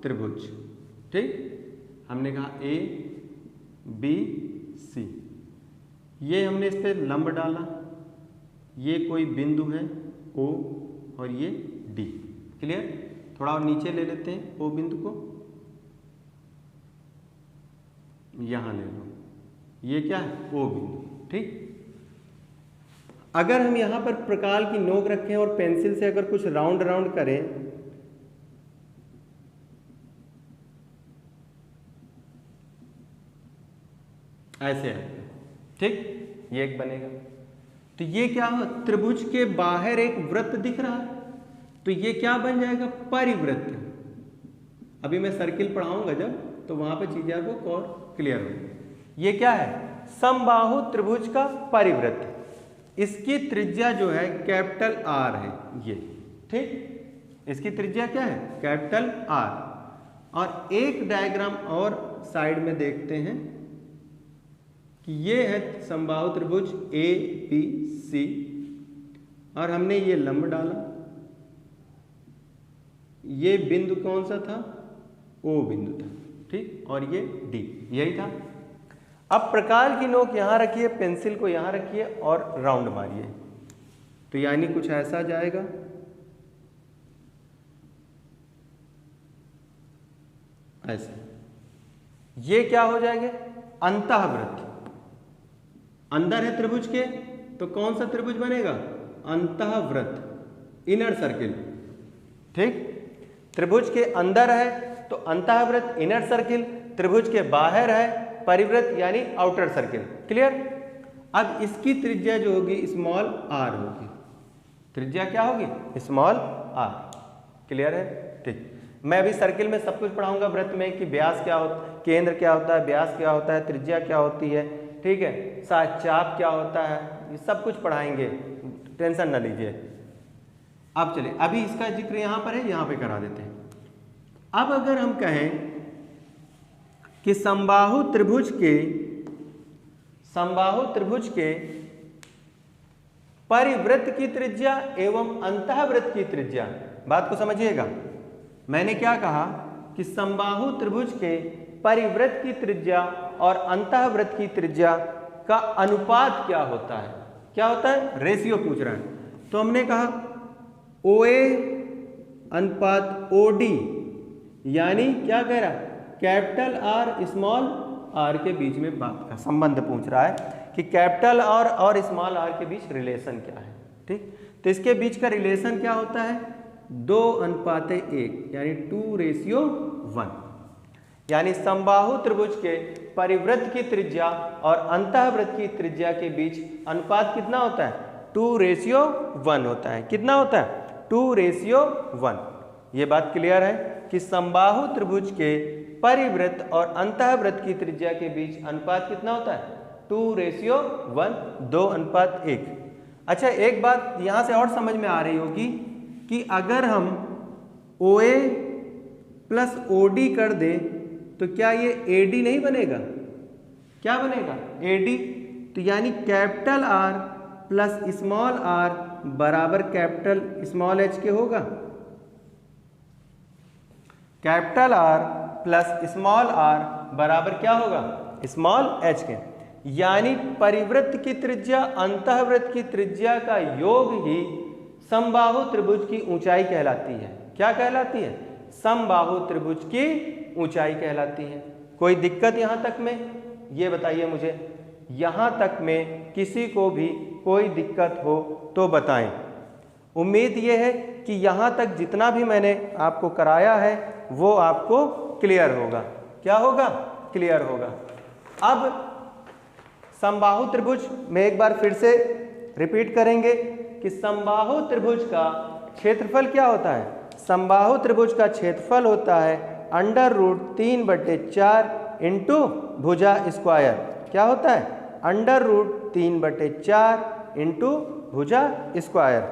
त्रिभुज। ठीक, हमने कहा ए बी सी, ये हमने इस पे लंब डाला, ये कोई बिंदु है ओ और ये डी। क्लियर? थोड़ा और नीचे ले लेते हैं ओ बिंदु को, यहां ले लो, ये क्या है? ओ बिंदु। ठीक, अगर हम यहां पर प्रकाल की नोक रखें और पेंसिल से अगर कुछ राउंड राउंड करें, ऐसे है, ठीक, ये एक बनेगा। तो ये क्या हो? त्रिभुज के बाहर एक वृत्त दिख रहा है, तो ये क्या बन जाएगा? परिवृत्त। अभी मैं सर्किल पढ़ाऊंगा जब, तो वहां पे चीजें आपको और क्लियर होगी। ये क्या है? समबाहु त्रिभुज का परिवृत्त। इसकी त्रिज्या जो है कैपिटल आर है ये। ठीक, इसकी त्रिज्या क्या है? Capital R. और एक डायग्राम और साइड में देखते हैं कि ये है समबाहु त्रिभुज ए बी सी, और हमने ये लंब डाला, ये बिंदु कौन सा था? ओ बिंदु था। ठीक, और ये डी, यही था। अब प्रकाल की नोक यहां रखिए, पेंसिल को यहां रखिए और राउंड मारिए, तो यानी कुछ ऐसा जाएगा। ऐसे ये क्या हो जाएंगे? अंतःवृत्त। अंदर है त्रिभुज के, तो कौन सा त्रिभुज बनेगा? अंतःवृत्त, इनर सर्किल। ठीक, त्रिभुज के अंदर है तो अंतःवृत्त, इनर सर्किल। त्रिभुज के बाहर है परिवृत्त यानी आउटर सर्किल। क्लियर? अब इसकी त्रिज्या जो होगी स्मॉल आर होगी। त्रिज्या क्या होगी? Small are. क्लियर है? ठीक, मैं अभी सर्किल में सब कुछ पढ़ाऊंगा, वृत्त में कि व्यास क्या होता है, केंद्र क्या होता है, व्यास क्या होता है, त्रिज्या क्या होती है, ठीक है, साथ चाप क्या होता है, ये सब कुछ पढ़ाएंगे, टेंशन ना लीजिए। अब चलिए, अभी इसका जिक्र यहां पर है, यहां पे करा देते हैं। अब अगर हम कहें कि समबाहु त्रिभुज के परिवृत्त की त्रिज्या एवं अंतःवृत्त की त्रिज्या, बात को समझिएगा। मैंने क्या कहा कि समबाहु त्रिभुज के परिवृत्त की त्रिज्या और अंतःवृत्त की त्रिज्या का अनुपात क्या होता है? क्या होता है? रेशियो पूछ रहा है। तो हमने कहा OA अनुपात OD, यानी क्या कह रहा है? कैपिटल आर स्मॉल आर के बीच में बात का संबंध पूछ रहा है कि कैपिटल आर और स्मॉल आर के बीच रिलेशन क्या है। ठीक, तो इसके बीच का रिलेशन क्या होता है? 2:1, यानी 2:1। यानी समबाहु त्रिभुज के परिवृत्त की त्रिज्या और अंतःवृत्त की त्रिज्या के बीच अनुपात कितना होता है? 2:1 होता है। कितना होता है? 2:1। ये बात क्लियर है कि समबाहु त्रिभुज के परिवृत्त और अंतःवृत्त की त्रिज्या के बीच अनुपात कितना होता है? 2:1, 2:1। अच्छा, एक बात यहां से और समझ में आ रही होगी कि अगर हम OA प्लस OD कर दें तो क्या ये AD नहीं बनेगा? क्या बनेगा? AD। तो यानी capital R plus small r बराबर कैपिटल स्मॉल h के होगा। Capital R plus small r बराबर क्या होगा? स्मॉल h के। यानी परिवृत्त की त्रिज्या अंतःवृत्त की त्रिज्या का योग ही समबाहु त्रिभुज की ऊंचाई कहलाती है। क्या कहलाती है? समबाहु त्रिभुज की ऊंचाई कहलाती है। कोई दिक्कत यहां तक में? ये बताइए मुझे, यहां तक में किसी को भी कोई दिक्कत हो तो बताएं। उम्मीद ये है कि यहां तक जितना भी मैंने आपको कराया है वो आपको क्लियर होगा। क्या होगा? क्लियर होगा। अब समबाहु त्रिभुज में एक बार फिर से रिपीट करेंगे कि समबाहु त्रिभुज का क्षेत्रफल क्या होता है? समबाहु त्रिभुज का क्षेत्रफल होता है √3/4 इंटू भुजा स्क्वायर। क्या होता है? √3/4 इंटू भुजा स्क्वायर।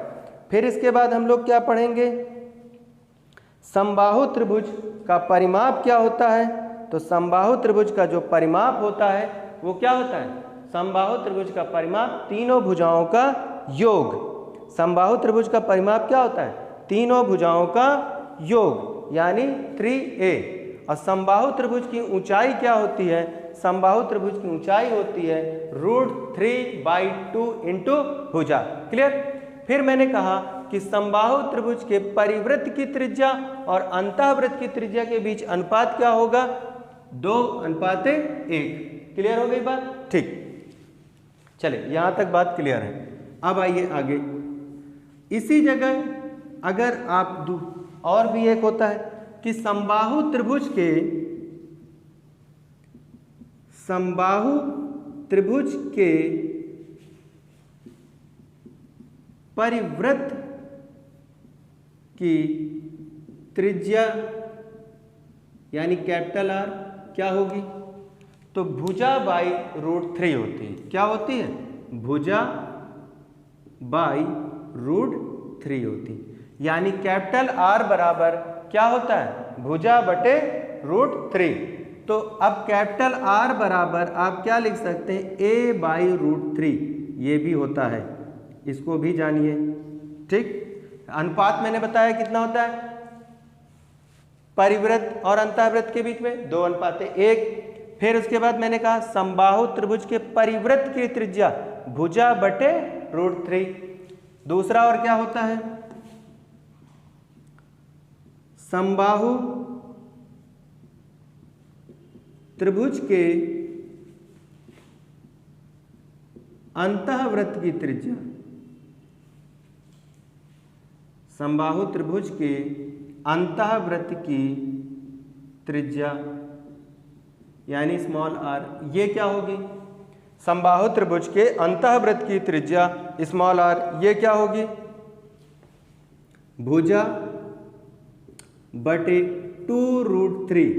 फिर इसके बाद हम लोग क्या पढ़ेंगे? समबाहु त्रिभुज का परिमाप क्या होता है? तो समबाहु त्रिभुज का जो परिमाप होता है वो क्या होता है? समबाहु त्रिभुज का परिमाप तीनों भुजाओं का योग। समबाहु त्रिभुज का परिमाप क्या होता है? तीनों भुजाओं का योग यानी 3a। और समबाहु त्रिभुज की ऊंचाई क्या होती है? समबाहु त्रिभुज की ऊंचाई होती है √3/2 इंटू भुजा। क्लियर? फिर मैंने कहा कि समबाहु त्रिभुज के परिवृत्त की त्रिज्या और अंतःवृत्त की त्रिज्या के बीच अनुपात क्या होगा? 2:1। क्लियर हो गई बात? ठीक, चले यहां तक बात क्लियर है। अब आइए आगे। इसी जगह अगर आप और भी एक होता है कि समबाहु त्रिभुज के परिवृत्त की त्रिज्या यानी कैपिटल R क्या होगी? तो भुजा बाई √3 होती है। क्या होती है? भुजा बाई √3 होती है। यानी कैपिटल R बराबर क्या होता है? भुजा बटे √3। तो अब कैपिटल R बराबर आप क्या लिख सकते हैं? A/√3 ये भी होता है, इसको भी जानिए। ठीक, अनुपात मैंने बताया कितना होता है परिवृत्त और अंतःवृत्त के बीच में? 2:1। फिर उसके बाद मैंने कहा समबाहु त्रिभुज के परिवृत्त की त्रिज्या भुजा बटे √3। दूसरा और क्या होता है? समबाहु त्रिभुज के अंतःवृत्त की त्रिज्या, समबाहु त्रिभुज के अंतःवृत्त की त्रिज्या यानी स्मॉल r, ये क्या होगी? समबाहु त्रिभुज के अंतःवृत्त की त्रिज्या स्मॉल r, ये क्या होगी? भुजा बटे 2√3।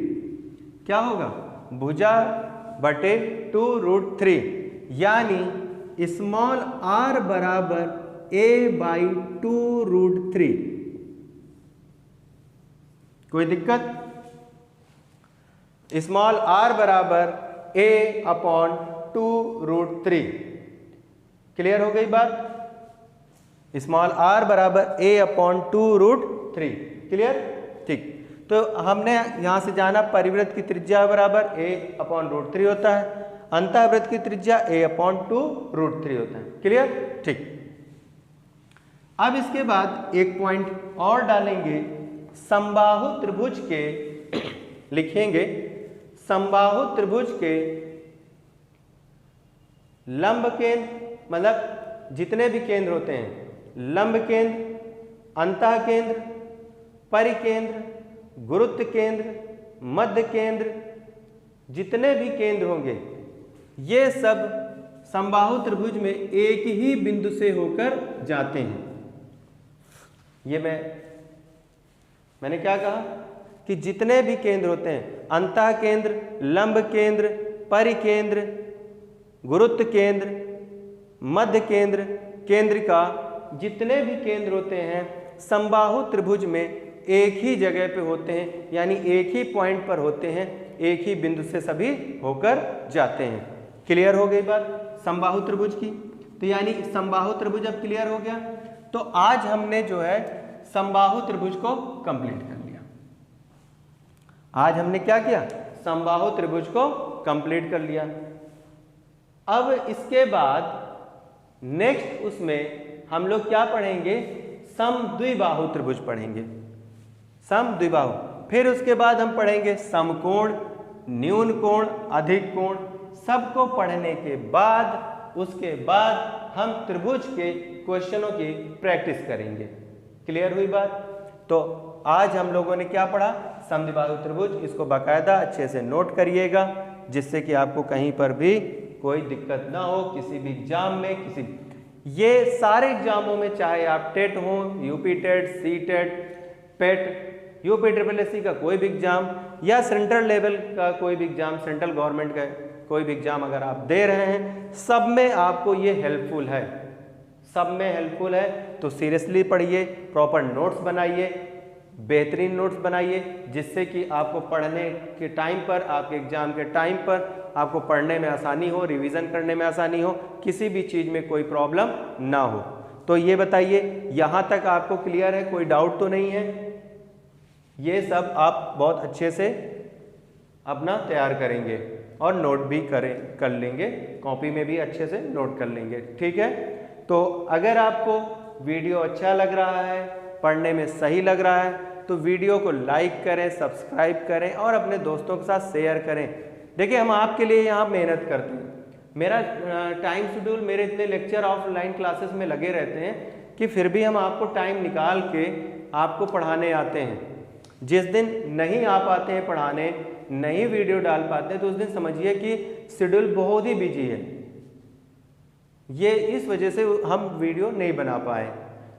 क्या होगा? भुजा बटे 2√3 यानी स्मॉल r बराबर A/2√3। कोई दिक्कत? स्मॉल r बराबर A/2√3। क्लियर हो गई बात? स्मॉल r बराबर A/2√3। क्लियर? ठीक, तो हमने यहां से जाना परिवृत्त की त्रिज्या बराबर A/√3 होता है, अंतःवृत्त की त्रिज्या A/2√3 होता है। क्लियर? ठीक। अब इसके बाद एक पॉइंट और डालेंगे, समबाहु त्रिभुज के लिखेंगे समबाहु त्रिभुज के लंब केंद्र, मतलब जितने भी केंद्र होते हैं, लंब केंद्र, अंतः केंद्र, परिकेंद्र, गुरुत्व केंद्र, मध्य केंद्र, जितने भी केंद्र होंगे ये सब समबाहु त्रिभुज में एक ही बिंदु से होकर जाते हैं। ये मैंने क्या कहा कि जितने भी केंद्र होते हैं अंतः केंद्र, लंब केंद्र, परिकेंद्र, गुरुत्व केंद्र, मध्य केंद्र, केंद्रिका, जितने भी केंद्र होते हैं समबाहु त्रिभुज में एक ही जगह पे होते हैं, यानी एक ही पॉइंट पर होते हैं, एक ही बिंदु से सभी होकर जाते हैं। क्लियर हो गई बात समबाहु त्रिभुज की? तो यानी समबाहु त्रिभुज अब क्लियर हो गया। तो आज हमने जो है समबाहु त्रिभुज को कंप्लीट कर लिया। आज हमने क्या किया? समबाहु त्रिभुज को कंप्लीट कर लिया। अब इसके बाद नेक्स्ट उसमें हम लोग क्या पढ़ेंगे? समद्विबाहु त्रिभुज पढ़ेंगे, समद्विबाहु। फिर उसके बाद हम पढ़ेंगे समकोण, न्यून कोण, अधिक कोण। सबको पढ़ने के बाद उसके बाद हम त्रिभुज के क्वेश्चनों की प्रैक्टिस करेंगे। क्लियर हुई बात? तो आज हम लोगों ने क्या पढ़ा? समद्विबाहु त्रिभुज। इसको बाकायदा अच्छे से नोट करिएगा, जिससे कि आपको कहीं पर भी कोई दिक्कत ना हो, किसी भी एग्जाम में, ये सारे एग्जामों में, चाहे आप टेट हो, यूपी टेट, सी टेट, पेट, यूपी SSSC का कोई भी एग्जाम या सेंट्रल लेवल का कोई भी एग्जाम, सेंट्रल गवर्नमेंट का कोई भी एग्जाम अगर आप दे रहे हैं, सब में आपको ये हेल्पफुल है, सब में हेल्पफुल है। तो सीरियसली पढ़िए, प्रॉपर नोट्स बनाइए, बेहतरीन नोट्स बनाइए, जिससे कि आपको पढ़ने के टाइम पर, आपके एग्जाम के टाइम पर आपको पढ़ने में आसानी हो, रिवीजन करने में आसानी हो, किसी भी चीज़ में कोई प्रॉब्लम ना हो। तो ये बताइए, यहाँ तक आपको क्लियर है? कोई डाउट तो नहीं है? ये सब आप बहुत अच्छे से अपना तैयार करेंगे और नोट भी कर लेंगे, कॉपी में भी अच्छे से नोट कर लेंगे। ठीक है? तो अगर आपको वीडियो अच्छा लग रहा है, पढ़ने में सही लग रहा है, तो वीडियो को लाइक करें, सब्सक्राइब करें और अपने दोस्तों के साथ शेयर करें। देखिए, हम आपके लिए यहाँ मेहनत करते हैं। मेरा टाइम शेड्यूल, मेरे इतने लेक्चर ऑफलाइन क्लासेस में लगे रहते हैं कि फिर भी हम आपको टाइम निकाल के आपको पढ़ाने आते हैं। जिस दिन नहीं आ पाते हैं पढ़ाने, नहीं वीडियो डाल पाते हैं, तो उस दिन समझिए कि शेड्यूल बहुत ही बिजी है। ये इस वजह से हम वीडियो नहीं बना पाए।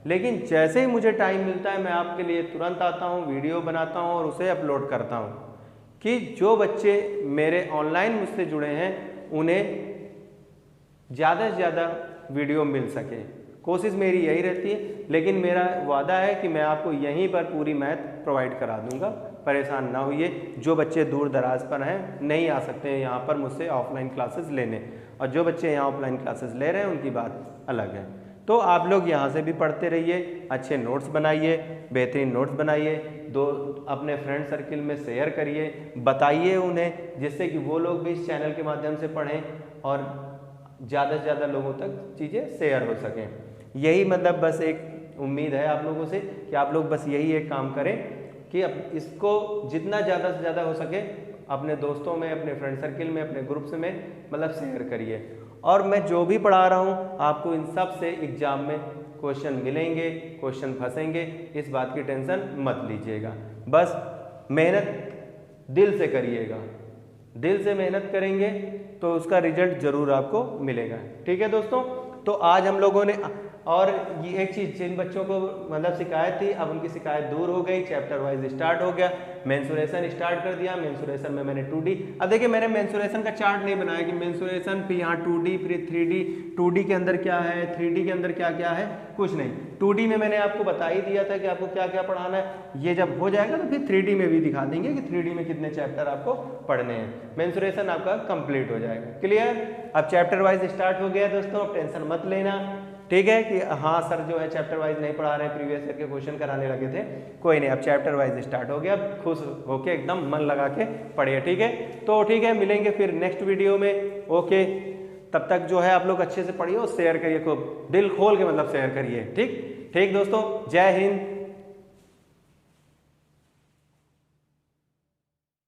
लेकिन जैसे ही मुझे टाइम मिलता है, मैं आपके लिए तुरंत आता हूँ, वीडियो बनाता हूँ और उसे अपलोड करता हूँ, कि जो बच्चे मेरे ऑनलाइन मुझसे जुड़े हैं उन्हें ज़्यादा से ज़्यादा वीडियो मिल सके। कोशिश मेरी यही रहती है, लेकिन मेरा वादा है कि मैं आपको यहीं पर पूरी मैथ प्रोवाइड करा दूंगा, परेशान ना होइए। जो बच्चे दूर दराज पर हैं, नहीं आ सकते हैं यहाँ पर मुझसे ऑफलाइन क्लासेस लेने, और जो बच्चे यहाँ ऑफलाइन क्लासेस ले रहे हैं उनकी बात अलग है। तो आप लोग यहाँ से भी पढ़ते रहिए, अच्छे नोट्स बनाइए, बेहतरीन नोट्स बनाइए, अपने फ्रेंड सर्किल में शेयर करिए, बताइए उन्हें, जिससे कि वो लोग भी इस चैनल के माध्यम से पढ़ें और ज़्यादा से ज़्यादा लोगों तक चीज़ें शेयर हो सकें। यही मतलब बस एक उम्मीद है आप लोगों से कि आप लोग बस यही एक काम करें कि अब इसको जितना ज़्यादा से ज़्यादा हो सके अपने दोस्तों में, अपने फ्रेंड सर्किल में, अपने ग्रुप्स में मतलब शेयर करिए। और मैं जो भी पढ़ा रहा हूँ, आपको इन सब से एग्जाम में क्वेश्चन मिलेंगे, क्वेश्चन फंसेंगे, इस बात की टेंशन मत लीजिएगा। बस मेहनत दिल से करिएगा, दिल से मेहनत करेंगे तो उसका रिजल्ट ज़रूर आपको मिलेगा। ठीक है दोस्तों? तो आज हम लोगों ने, और ये एक चीज़ जिन बच्चों को मतलब शिकायत थी, अब उनकी शिकायत दूर हो गई, चैप्टर वाइज स्टार्ट हो गया, मेंसुरेशन स्टार्ट कर दिया। मेंसुरेशन में मैंने 2D, अब देखिए मैंने मेंसुरेशन का चार्ट नहीं बनाया कि मेंसुरेशन फिर यहाँ 2D फिर 3D, 2D के अंदर क्या है, 3D के अंदर क्या क्या है, कुछ नहीं। 2D में मैंने आपको बता ही दिया था कि आपको क्या क्या पढ़ाना है। ये जब हो जाएगा तो फिर 3D में भी दिखा देंगे कि 3D में कितने चैप्टर आपको पढ़ने हैं। मेंसुरेशन आपका कंप्लीट हो जाएगा। क्लियर? अब चैप्टर वाइज स्टार्ट हो गया दोस्तों, अब टेंशन मत लेना। ठीक है कि हाँ सर जो है चैप्टर वाइज नहीं पढ़ा रहे, प्रीवियस ईयर के क्वेश्चन कराने लगे थे, कोई नहीं, अब चैप्टर वाइज स्टार्ट हो गया। अब खुश होके एकदम मन लगा के पढ़िए। ठीक है? तो ठीक है, मिलेंगे फिर नेक्स्ट वीडियो में। ओके, तब तक जो है आप लोग अच्छे से पढ़िए और शेयर करिए, खूब दिल खोल के मतलब शेयर करिए। ठीक दोस्तों, जय हिंद,